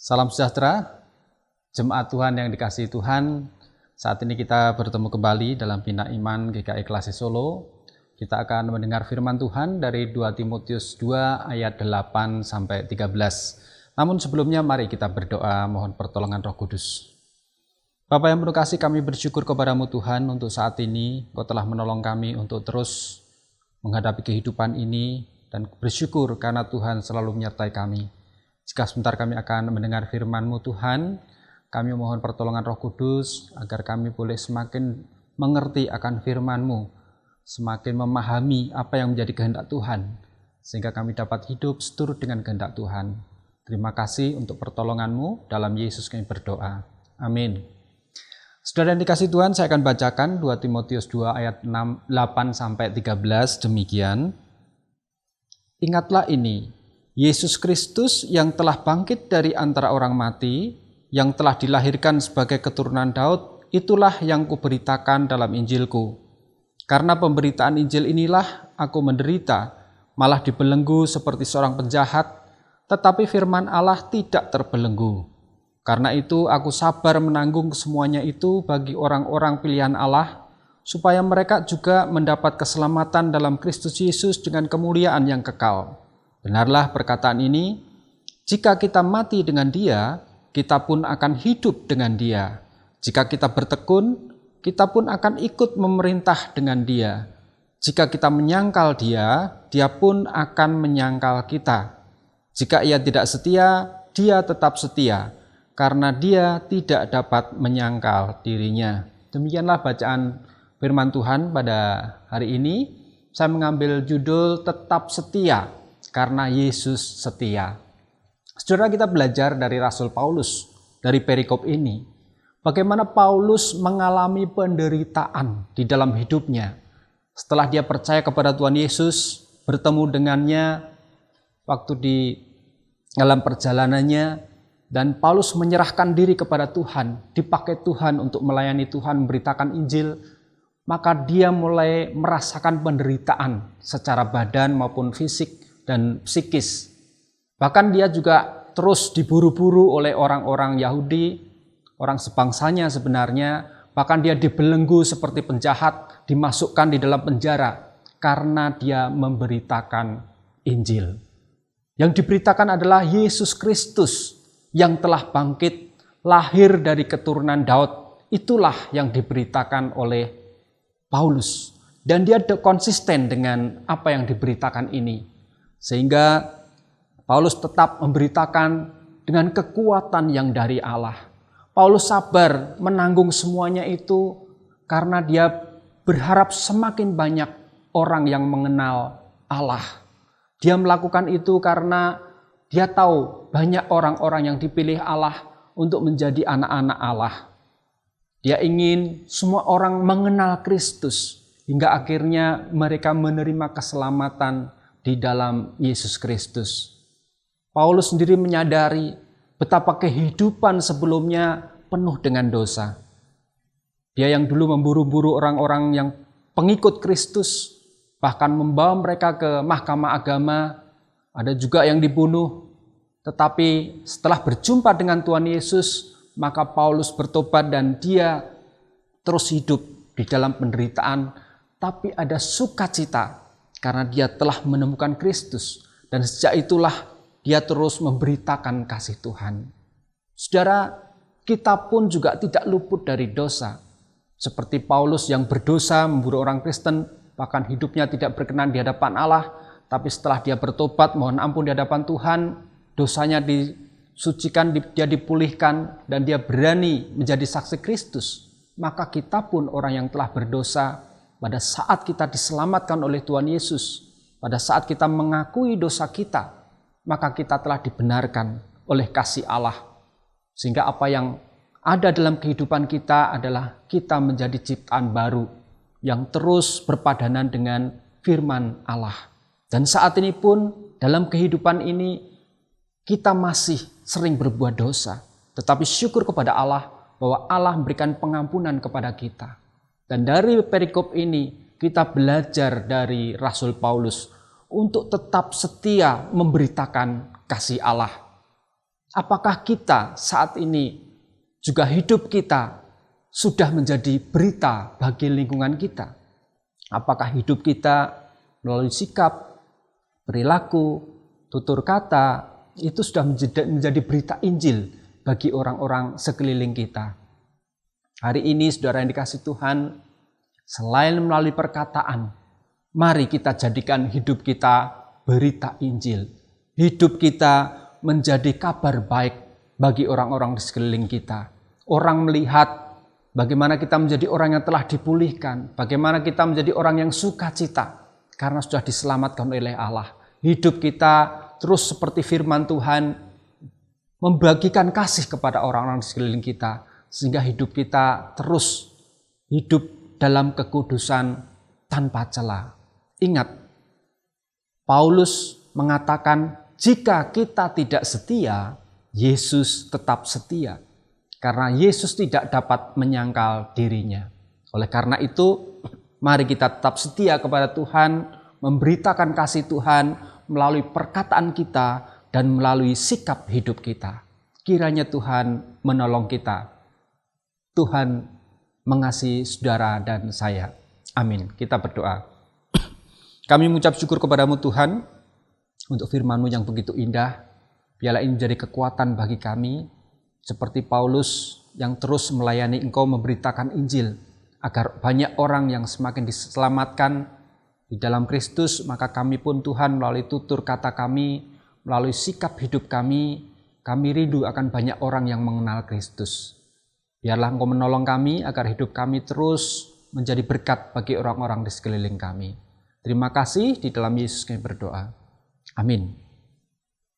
Salam sejahtera, jemaat Tuhan yang dikasihi Tuhan. Saat ini kita bertemu kembali dalam Bina Iman GKI Klasi Solo. Kita akan mendengar firman Tuhan dari 2 Timotius 2 ayat 8 sampai 13. Namun sebelumnya mari kita berdoa mohon pertolongan Roh Kudus. Bapa yang penuh kasih, kami bersyukur kepadamu Tuhan untuk saat ini Kau telah menolong kami untuk terus menghadapi kehidupan ini, dan bersyukur karena Tuhan selalu menyertai kami. Jika sebentar kami akan mendengar firman-Mu Tuhan, kami mohon pertolongan Roh Kudus agar kami boleh semakin mengerti akan firman-Mu, semakin memahami apa yang menjadi kehendak Tuhan, sehingga kami dapat hidup seturut dengan kehendak Tuhan. Terima kasih untuk pertolongan-Mu, dalam Yesus kami berdoa. Amin. Saudara yang dikasihi Tuhan, saya akan bacakan 2 Timotius 2 ayat 8 sampai 13 demikian. Ingatlah ini, Yesus Kristus yang telah bangkit dari antara orang mati, yang telah dilahirkan sebagai keturunan Daud, itulah yang kuberitakan dalam Injilku. Karena pemberitaan Injil inilah aku menderita, malah dibelenggu seperti seorang penjahat, tetapi firman Allah tidak terbelenggu. Karena itu aku sabar menanggung semuanya itu bagi orang-orang pilihan Allah, supaya mereka juga mendapat keselamatan dalam Kristus Yesus dengan kemuliaan yang kekal. Benarlah perkataan ini, jika kita mati dengan Dia, kita pun akan hidup dengan Dia. Jika kita bertekun, kita pun akan ikut memerintah dengan Dia. Jika kita menyangkal Dia, Dia pun akan menyangkal kita. Jika Ia tidak setia, Dia tetap setia, karena Dia tidak dapat menyangkal dirinya. Demikianlah bacaan firman Tuhan pada hari ini. Saya mengambil judul Tetap Setia, karena Yesus setia. Saudara, kita belajar dari Rasul Paulus, dari perikop ini, bagaimana Paulus mengalami penderitaan di dalam hidupnya. Setelah dia percaya kepada Tuhan Yesus, bertemu dengannya waktu di dalam perjalanannya, dan Paulus menyerahkan diri kepada Tuhan, dipakai Tuhan untuk melayani Tuhan, memberitakan Injil, maka dia mulai merasakan penderitaan secara badan maupun fisik dan psikis. Bahkan dia juga terus diburu-buru oleh orang-orang Yahudi, orang sebangsanya sebenarnya. Bahkan dia dibelenggu seperti penjahat, dimasukkan di dalam penjara karena dia memberitakan Injil. Yang diberitakan adalah Yesus Kristus yang telah bangkit, lahir dari keturunan Daud. Itulah yang diberitakan oleh Paulus. Dan dia konsisten dengan apa yang diberitakan ini. Sehingga Paulus tetap memberitakan dengan kekuatan yang dari Allah. Paulus sabar menanggung semuanya itu karena dia berharap semakin banyak orang yang mengenal Allah. Dia melakukan itu karena dia tahu banyak orang-orang yang dipilih Allah untuk menjadi anak-anak Allah. Dia ingin semua orang mengenal Kristus hingga akhirnya mereka menerima keselamatan di dalam Yesus Kristus. Paulus sendiri menyadari betapa kehidupan sebelumnya penuh dengan dosa. Dia yang dulu memburu-buru orang-orang yang pengikut Kristus, bahkan membawa mereka ke mahkamah agama, ada juga yang dibunuh. Tetapi setelah berjumpa dengan Tuhan Yesus, maka Paulus bertobat dan dia terus hidup di dalam penderitaan, tapi ada sukacita karena dia telah menemukan Kristus, dan sejak itulah dia terus memberitakan kasih Tuhan. Saudara, kita pun juga tidak luput dari dosa. Seperti Paulus yang berdosa memburu orang Kristen, bahkan hidupnya tidak berkenan di hadapan Allah, tapi setelah dia bertobat, mohon ampun di hadapan Tuhan, dosanya disucikan, dia dipulihkan, dan dia berani menjadi saksi Kristus. Maka kita pun orang yang telah berdosa, pada saat kita diselamatkan oleh Tuhan Yesus, pada saat kita mengakui dosa kita, maka kita telah dibenarkan oleh kasih Allah. Sehingga apa yang ada dalam kehidupan kita adalah kita menjadi ciptaan baru yang terus berpadanan dengan firman Allah. Dan saat ini pun dalam kehidupan ini kita masih sering berbuat dosa. Tetapi syukur kepada Allah bahwa Allah memberikan pengampunan kepada kita. Dan dari perikop ini kita belajar dari Rasul Paulus untuk tetap setia memberitakan kasih Allah. Apakah kita saat ini juga hidup kita sudah menjadi berita bagi lingkungan kita? Apakah hidup kita melalui sikap, perilaku, tutur kata, itu sudah menjadi berita Injil bagi orang-orang sekeliling kita? Hari ini saudara yang dikasihi Tuhan, selain melalui perkataan, mari kita jadikan hidup kita berita Injil. Hidup kita menjadi kabar baik bagi orang-orang di sekeliling kita. Orang melihat bagaimana kita menjadi orang yang telah dipulihkan, bagaimana kita menjadi orang yang sukacita karena sudah diselamatkan oleh Allah. Hidup kita terus seperti firman Tuhan, membagikan kasih kepada orang-orang di sekeliling kita, sehingga hidup kita terus hidup dalam kekudusan tanpa cela. Ingat, Paulus mengatakan, jika kita tidak setia, Yesus tetap setia. Karena Yesus tidak dapat menyangkal dirinya. Oleh karena itu, mari kita tetap setia kepada Tuhan, memberitakan kasih Tuhan melalui perkataan kita dan melalui sikap hidup kita. Kiranya Tuhan menolong kita. Tuhan mengasihi saudara dan saya. Amin. Kita berdoa. Kami mengucap syukur kepadamu Tuhan, untuk firman-Mu yang begitu indah. Biarlah ini menjadi kekuatan bagi kami, seperti Paulus yang terus melayani Engkau memberitakan Injil, agar banyak orang yang semakin diselamatkan di dalam Kristus. Maka kami pun Tuhan melalui tutur kata kami, melalui sikap hidup kami rindu akan banyak orang yang mengenal Kristus. Biarlah Engkau menolong kami agar hidup kami terus menjadi berkat bagi orang-orang di sekeliling kami. Terima kasih, di dalam Yesus kami berdoa. Amin.